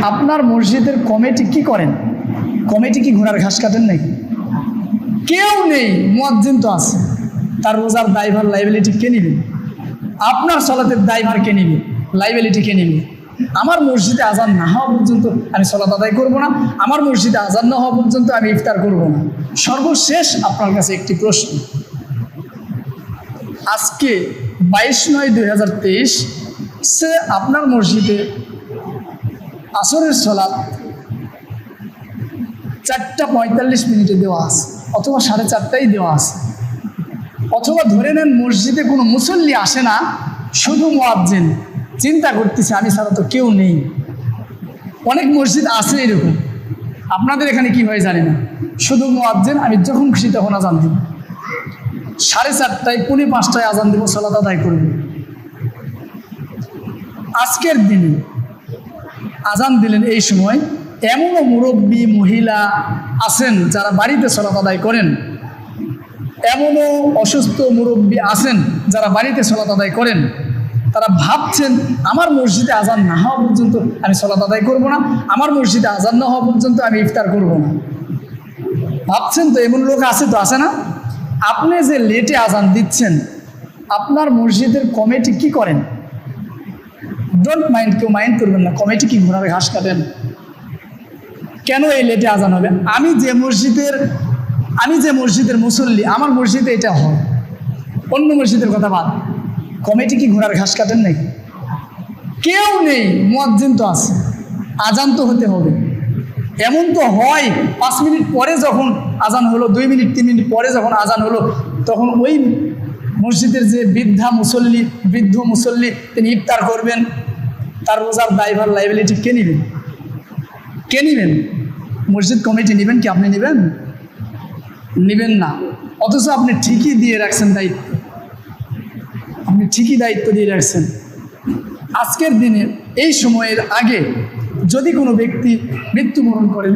আপনার মসজিদের কমিটি কি করেন? কমিটি কি ঘোড়ার ঘাস কাটেন নাকি? কেউ নেই, মুয়াজ্জিন তো আছে। তার রোজার দায়ভার লাইবিলিটি কে নিবে? আপনার সালাতের দায়ভার কে নিবে? লাইবিলিটি কে নিবে? আমার মসজিদে আজান না হওয়া পর্যন্ত আমি সালাত আদায় করব না, আমার মসজিদে আজান না হওয়া পর্যন্ত আমি ইফতার করব না। সর্বশেষ আপনার কাছে একটি প্রশ্ন, আজকে 22/9/2023 সে আপনার মসজিদে আসরের সালাত 4:45 দেওয়া আছে, অথবা 4:30 দেওয়া আছে, অথবা ধরে নেন মসজিদে কোনো মুসল্লি আসে না, শুধু মুয়াজ্জিন। চিন্তা করতেছে আমি ছাড়া তো কেউ নেই। অনেক মসজিদ আছে এরকম, আপনাদের এখানে কি হয় জানি না, শুধু মুয়াজ্জিন, আমি যখন খুশি তখন আজান দিব, 4:30 4:45 আজান দিব, সালাত আদায় করব। আজকের দিনে আজান দিলেন এই সময়, এমনও মুরব্বী মহিলা আছেন যারা বাড়িতে সালাত আদায় করেন, এমনও অসুস্থ মুরব্বী আছেন যারা বাড়িতে সালাত আদায় করেন। তারা ভাবছেন আমার মসজিদে আজান না হওয়া পর্যন্ত আমি সালাত আদায় করব না, আমার মসজিদে আজান না হওয়া পর্যন্ত আমি ইফতার করব না। ভাবছেন তো, এমন লোক আছে তো, আছে না? আপনি যে লেটে আজান দিচ্ছেন, আপনার মসজিদের কমিটি কি করেন? ডোন্ট মাইন্ড, কেউ মাইন্ড করবেন না। কমিটি কি ঘোড়ার ঘাস কাটেন? কেন এই লেটে আজান হবে? আমি যে মসজিদের মুসল্লি, আমার মসজিদে এটা হয়, অন্য মসজিদের কথা বাদ। কমিটি কি ঘোড়ার ঘাস কাটেন নাকি? কেউ নেই, মুয়াজ্জিন তো আছে, আজান তো হতে হবে। এমন তো হয় 5 মিনিট পরে যখন আজান হলো, 2 মিনিট 3 মিনিট পরে যখন আজান হলো, তখন ওই মসজিদের যে বৃদ্ধ মুসল্লি তিনি ইফতার করবেন। তার রোজার দায়ভার লাইবিলিটি কে নেবেন? কে নেবেন? মসজিদ কমিটি নেবেন কি? আপনি নেবেন? নেবেন না। অথচ আপনি ঠিকই দিয়ে রাখছেন দায়িত্ব, আপনি ঠিকই দায়িত্ব দিয়ে রাখছেন। আজকের দিনে এই সময়ের আগে যদি কোনো ব্যক্তি মৃত্যুবরণ করেন,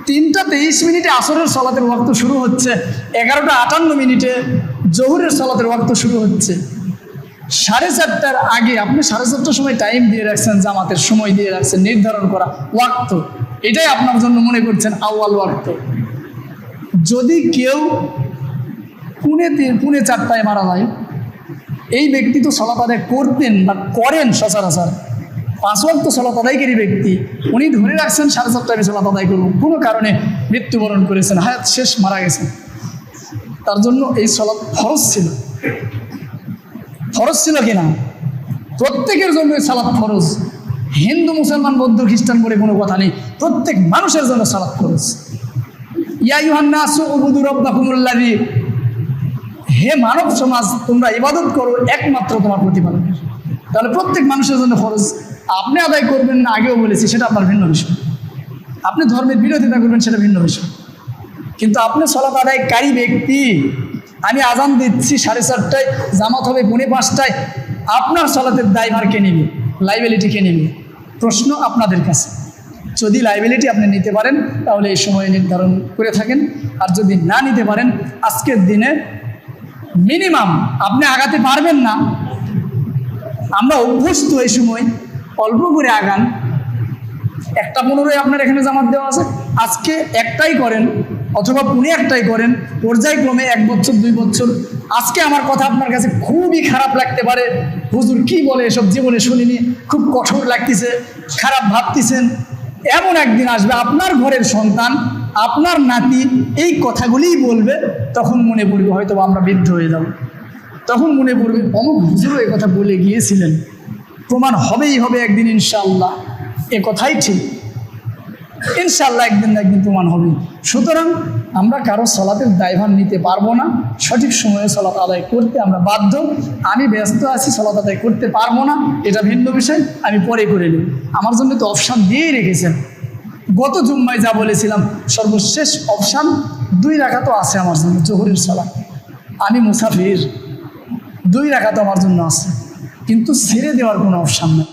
3:23 আসরের সালাতের ওয়াক্ত শুরু হচ্ছে, 11:58 জোহরের সালাতের ওয়াক্ত শুরু হচ্ছে, 4:30 আগে আপনি 4:30 সময় টাইম দিয়ে রাখছেন, জামাতের সময় দিয়ে রাখছেন, নির্ধারণ করা ওয়াক্ত, এটাই আপনার জন্য মনে করছেন আউয়াল ওয়াক্ত। যদি কেউ 3:45 মারা যায়, এই ব্যক্তি তো সালাত আদায় করতেন বা করেন সচরাচর, 5 ওয়াক্ত সালাত আদায়কারী ব্যক্তি, উনি ধরে রাখছেন 4:30 সালাত আদায় করব, কোনো কারণে মৃত্যুবরণ করেছেন, হায়াত শেষ, মারা গেছেন। তার জন্য এই সালাত ফরজ ছিল। ফরজ ছিল কিনা? প্রত্যেকের জন্য সালাত ফরজ। হিন্দু, মুসলমান, বৌদ্ধ, খ্রিস্টান বলে কোনো কথা নেই, প্রত্যেক মানুষের জন্য সালাত ফরজ। ইয়া আইয়ুহান নাসু উবুদু রাব্বাকুমুল্লাযী, হে মানব সমাজ, তোমরা ইবাদত করো একমাত্র তোমার প্রতিপালকের। তাহলে প্রত্যেক মানুষের জন্য ফরজ। আপনি আদায় করবেন না, আগেও বলেছি, সেটা আপনার ভিন্ন বিষয়। আপনি ধর্মের বিরোধিতা করবেন, সেটা ভিন্ন বিষয়। কিন্তু আপনি সালাত আদায়কারী ব্যক্তি, আমি আজান দিচ্ছি 4:30, জামাত হবে 4:45, আপনার সালাতের দায়ভার কে নেবে? লাইবিলিটি কে নেবে? প্রশ্ন আপনাদের কাছে। যদি লাইবিলিটি আপনি নিতে পারেন তাহলে এই সময় নির্ধারণ করে থাকেন, আর যদি না নিতে পারেন আজকের দিনে মিনিমাম আপনি আগাতে পারবেন না, আমরা অভ্যস্ত এই সময় অল্প করে আগান। 1:15 আপনার এখানে জামাত দেওয়া আছে, আজকে 1টাই করেন অথবা 1:45 করেন, পর্যায়ক্রমে 1 বছর 2 বছর। আজকে আমার কথা আপনার কাছে খুবই খারাপ লাগতে পারে, হুজুর কি বলে এসব, জীবনে শুনিনি, খুব কঠোর লাগতেছে, খারাপ ভাবতেছেন। এমন একদিন আসবে আপনার ঘরের সন্তান, আপনার নাতি এই কথাগুলিই বলবে, তখন মনে পড়বে হয়তো আমরা বৃদ্ধ হয়ে যাব, তখন মনে পড়বে অমুক হুজুরও এ কথা বলে গিয়েছিলেন, প্রমাণ হবেই হবে একদিন ইনশাআল্লাহ, এ কথাই ঠিক, ইনশাআল্লাহ একদিন না একদিন প্রমাণ হবে। সুতরাং আমরা কারো সালাতের দায়ভার নিতে পারবো না, সঠিক সময়ে সালাত আদায় করতে আমরা বাধ্য। আমি ব্যস্ত আছি, সালাত আদায় করতে পারবো না, এটা ভিন্ন বিষয়, আমি পরে করে নিই। আমার জন্য তো অপশান দিয়েই রেখেছেন। গত জুম্মায় যা বলেছিলাম, সর্বশেষ অপশান 2 রাকাত আছে আমার জন্য, জোহরের সালাত। আমি মুসাফির, 2 রাকাত আমার জন্য আছে, কিন্তু ছেড়ে দেওয়ার কোনো অপশান নেই।